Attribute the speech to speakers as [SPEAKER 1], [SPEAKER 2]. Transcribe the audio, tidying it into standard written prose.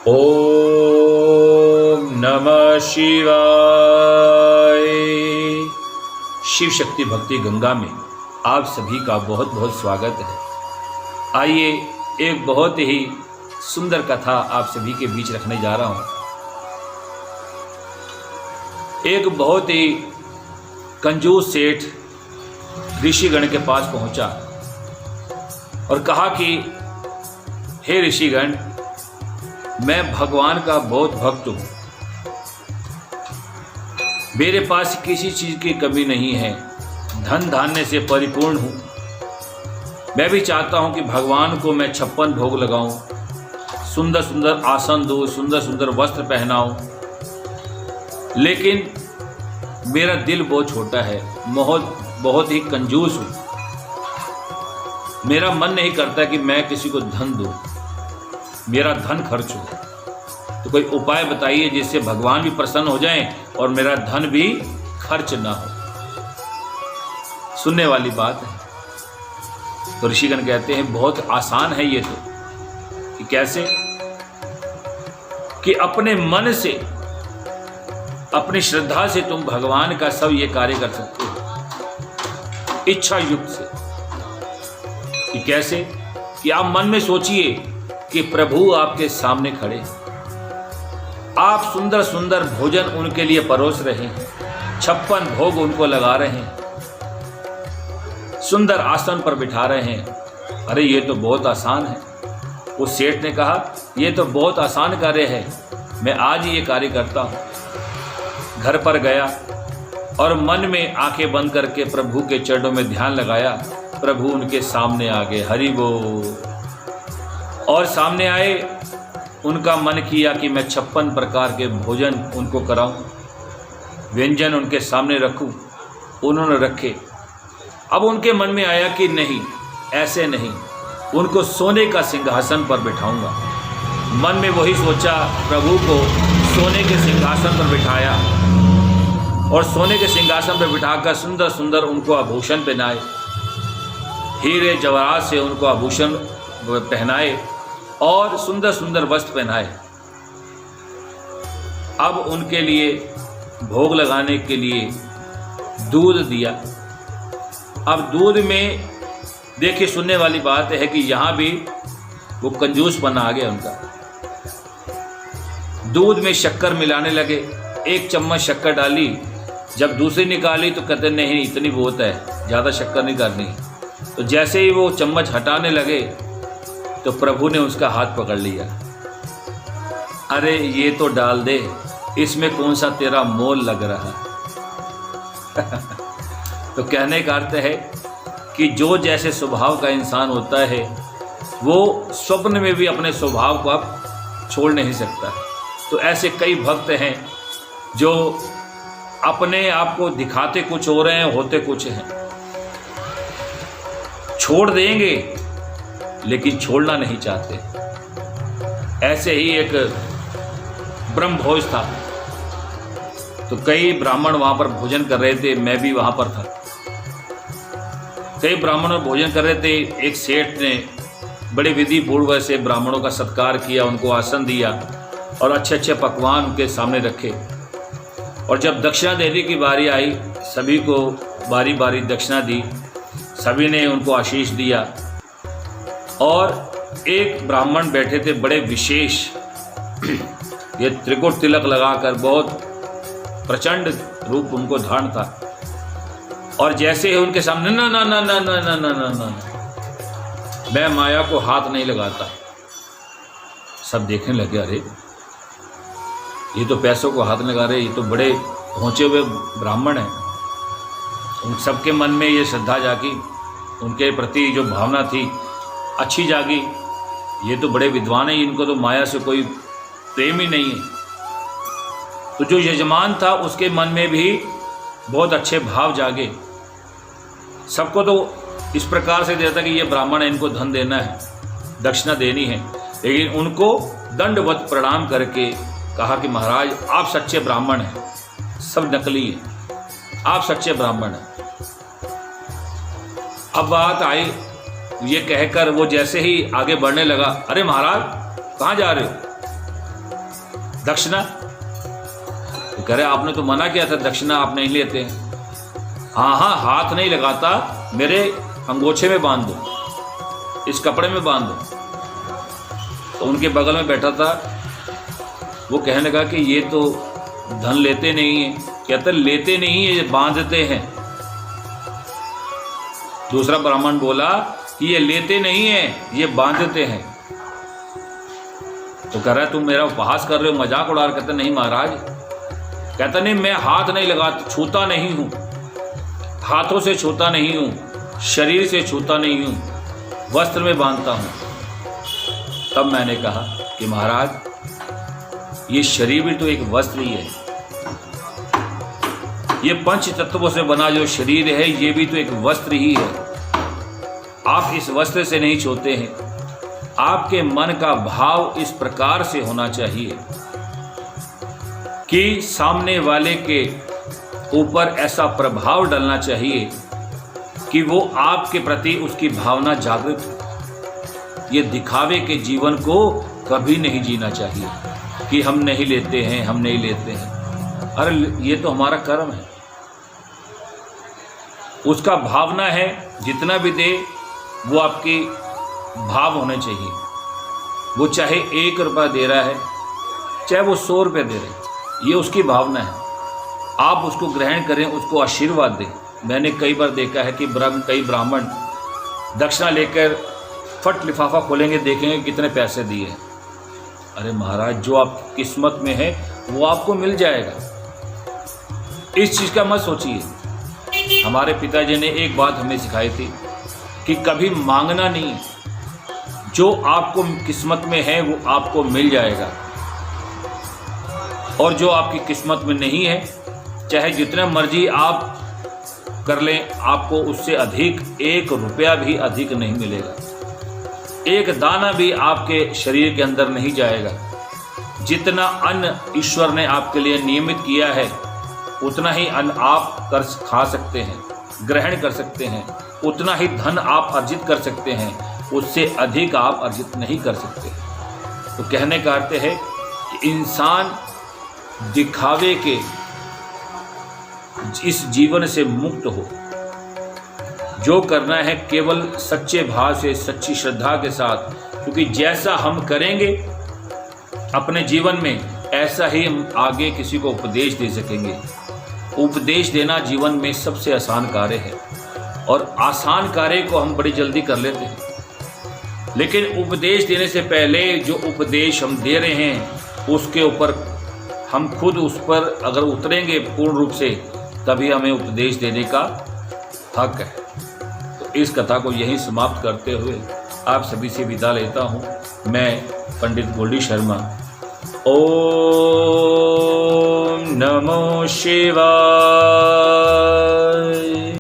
[SPEAKER 1] ओम नमः शिवाय। शिव शक्ति भक्ति गंगा में आप सभी का बहुत बहुत स्वागत है। आइए एक बहुत ही सुंदर कथा आप सभी के बीच रखने जा रहा हूँ। एक बहुत ही कंजूस सेठ ऋषिगण के पास पहुंचा और कहा कि हे ऋषिगण, मैं भगवान का बहुत भक्त हूँ, मेरे पास किसी चीज़ की कमी नहीं है, धन धान्य से परिपूर्ण हूँ। मैं भी चाहता हूँ कि भगवान को मैं 56 भोग लगाऊं, सुंदर सुंदर आसन दूँ, सुंदर सुंदर वस्त्र पहनाऊं, लेकिन मेरा दिल बहुत छोटा है, बहुत ही कंजूस हूँ। मेरा मन नहीं करता कि मैं किसी को धन दूँ, मेरा धन खर्च हो। तो कोई उपाय बताइए जिससे भगवान भी प्रसन्न हो जाएं और मेरा धन भी खर्च ना हो। सुनने वाली बात है। तो ऋषिगण कहते हैं बहुत आसान है ये तो। कि कैसे? कि अपने मन से, अपनी श्रद्धा से तुम भगवान का सब ये कार्य कर सकते हो, इच्छा युक्त से। कि कैसे? कि आप मन में सोचिए कि प्रभु आपके सामने खड़े, आप सुंदर सुंदर भोजन उनके लिए परोस रहे हैं, 56 भोग उनको लगा रहे हैं, सुंदर आसन पर बिठा रहे हैं। अरे ये तो बहुत आसान है। उस सेठ ने कहा ये तो बहुत आसान कार्य है, मैं आज ही ये कार्य करता हूँ। घर पर गया और मन में आंखें बंद करके प्रभु के चरणों में ध्यान लगाया। प्रभु उनके सामने आ गए, हरि बोल। और सामने आए, उनका मन किया कि मैं 56 प्रकार के भोजन उनको कराऊं, व्यंजन उनके सामने रखूं। उन्होंने रखे। अब उनके मन में आया कि नहीं, ऐसे नहीं, उनको सोने का सिंहासन पर बिठाऊंगा। मन में वही सोचा, प्रभु को सोने के सिंहासन पर बिठाया और सोने के सिंहासन पर बिठाकर सुंदर सुंदर उनको आभूषण पहनाए, हीरे जवाहरात से उनको आभूषण पहनाए और सुंदर सुंदर वस्त्र पहनाए। अब उनके लिए भोग लगाने के लिए दूध दिया। अब दूध में देखिए, सुनने वाली बात है कि यहाँ भी वो कंजूसपना आ गया उनका। दूध में शक्कर मिलाने लगे। 1 चम्मच शक्कर डाली, जब दूसरी निकाली तो कहते नहीं, इतनी बहुत है, ज़्यादा शक्कर नहीं करनी। तो जैसे ही वो चम्मच हटाने लगे तो प्रभु ने उसका हाथ पकड़ लिया। अरे ये तो डाल दे, इसमें कौन सा तेरा मोल लग रहा। तो कहने का अर्थ है कि जो जैसे स्वभाव का इंसान होता है, वो स्वप्न में भी अपने स्वभाव को अब छोड़ नहीं सकता। तो ऐसे कई भक्त हैं जो अपने आप को दिखाते कुछ हो रहे हैं, होते कुछ हैं। छोड़ देंगे लेकिन छोड़ना नहीं चाहते। ऐसे ही एक ब्रह्म भोज था, तो कई ब्राह्मण वहां पर भोजन कर रहे थे, मैं भी वहां पर था। कई ब्राह्मण भोजन कर रहे थे। एक सेठ ने बड़े विधि पूर्वक से ब्राह्मणों का सत्कार किया, उनको आसन दिया और अच्छे अच्छे पकवान उनके सामने रखे। और जब दक्षिणा देने की बारी आई, सभी को बारी बारी दक्षिणा दी, सभी ने उनको आशीष दिया। और एक ब्राह्मण बैठे थे, बड़े विशेष, ये त्रिकुट तिलक लगाकर बहुत प्रचंड रूप उनको धारण था। और जैसे ही उनके सामने ना ना ना ना ना ना ना ना ना, मैं माया को हाथ नहीं लगाता। सब देखने लगे, अरे ये तो पैसों को हाथ लगा रहे, ये तो बड़े पहुँचे हुए ब्राह्मण हैं। उन सबके मन में ये श्रद्धा जागी, उनके प्रति जो भावना थी अच्छी जागी। ये तो बड़े विद्वान हैं, इनको तो माया से कोई प्रेम ही नहीं है। तो जो यजमान था उसके मन में भी बहुत अच्छे भाव जागे। सबको तो इस प्रकार से देता कि ये ब्राह्मण है, इनको धन देना है, दक्षिणा देनी है। लेकिन उनको दंडवत प्रणाम करके कहा कि महाराज आप सच्चे ब्राह्मण हैं, सब नकली हैं, आप सच्चे ब्राह्मण हैं। अब बात आई, ये कहकर वो जैसे ही आगे बढ़ने लगा, अरे महाराज कहाँ जा रहे हो? दक्षिणा? तो कह रहे आपने तो मना किया था दक्षिणा आप नहीं लेते हैं। हाँ हाँ, हाथ नहीं लगाता, मेरे अंगोछे में बांध दो, इस कपड़े में बांध दो। तो उनके बगल में बैठा था वो कहने लगा कि ये तो धन लेते नहीं है। कहते लेते नहीं है, ये बांधते हैं। दूसरा ब्राह्मण बोला कि ये लेते नहीं है, ये बांधते हैं। तो कह रहा है तुम मेरा उपहास कर रहे हो, मजाक उड़ा रहे। कहते नहीं महाराज। कहता नहीं, मैं हाथ नहीं लगाता, छूता नहीं हूं, हाथों से छूता नहीं हूं, शरीर से छूता नहीं हूं, वस्त्र में बांधता हूं। तब मैंने कहा कि महाराज ये शरीर भी तो एक वस्त्र ही है, ये पंच तत्वों से बना जो शरीर है ये भी तो एक वस्त्र ही है। आप इस वस्त्र से नहीं छूते हैं। आपके मन का भाव इस प्रकार से होना चाहिए कि सामने वाले के ऊपर ऐसा प्रभाव डलना चाहिए कि वो आपके प्रति उसकी भावना जागृत हो। ये दिखावे के जीवन को कभी नहीं जीना चाहिए कि हम नहीं लेते हैं, हम नहीं लेते हैं। अरे ये तो हमारा कर्म है। उसका भावना है, जितना भी दे वो आपकी भाव होने चाहिए। वो चाहे 1 रुपया दे रहा है, चाहे वो 100 रुपये दे रहे हैं, ये उसकी भावना है। आप उसको ग्रहण करें, उसको आशीर्वाद दें। मैंने कई बार देखा है कि कई ब्राह्मण दक्षिणा लेकर फट लिफाफा खोलेंगे, देखेंगे कितने पैसे दिए। अरे महाराज, जो आपकी किस्मत में है वो आपको मिल जाएगा। इस चीज़ का मत सोचिए। हमारे पिताजी ने एक बात हमें सिखाई थी कि कभी मांगना नहीं, जो आपको किस्मत में है वो आपको मिल जाएगा, और जो आपकी किस्मत में नहीं है, चाहे जितना मर्जी आप कर लें, आपको उससे अधिक 1 रुपया भी अधिक नहीं मिलेगा। 1 दाना भी आपके शरीर के अंदर नहीं जाएगा। जितना अन्न ईश्वर ने आपके लिए नियमित किया है उतना ही अन्न आप खा सकते हैं, ग्रहण कर सकते हैं। उतना ही धन आप अर्जित कर सकते हैं, उससे अधिक आप अर्जित नहीं कर सकते। तो कहने का अर्थ है कि इंसान दिखावे के इस जीवन से मुक्त हो। जो करना है केवल सच्चे भाव से, सच्ची श्रद्धा के साथ, क्योंकि जैसा हम करेंगे अपने जीवन में, ऐसा ही हम आगे किसी को उपदेश दे सकेंगे। उपदेश देना जीवन में सबसे आसान कार्य है, और आसान कार्य को हम बड़ी जल्दी कर लेते हैं। लेकिन उपदेश देने से पहले जो उपदेश हम दे रहे हैं उसके ऊपर हम खुद उस पर अगर उतरेंगे पूर्ण रूप से, तभी हमें उपदेश देने का हक है। तो इस कथा को यहीं समाप्त करते हुए आप सभी से विदा लेता हूँ। मैं पंडित गोल्डी शर्मा। ओम नमो शिवाय।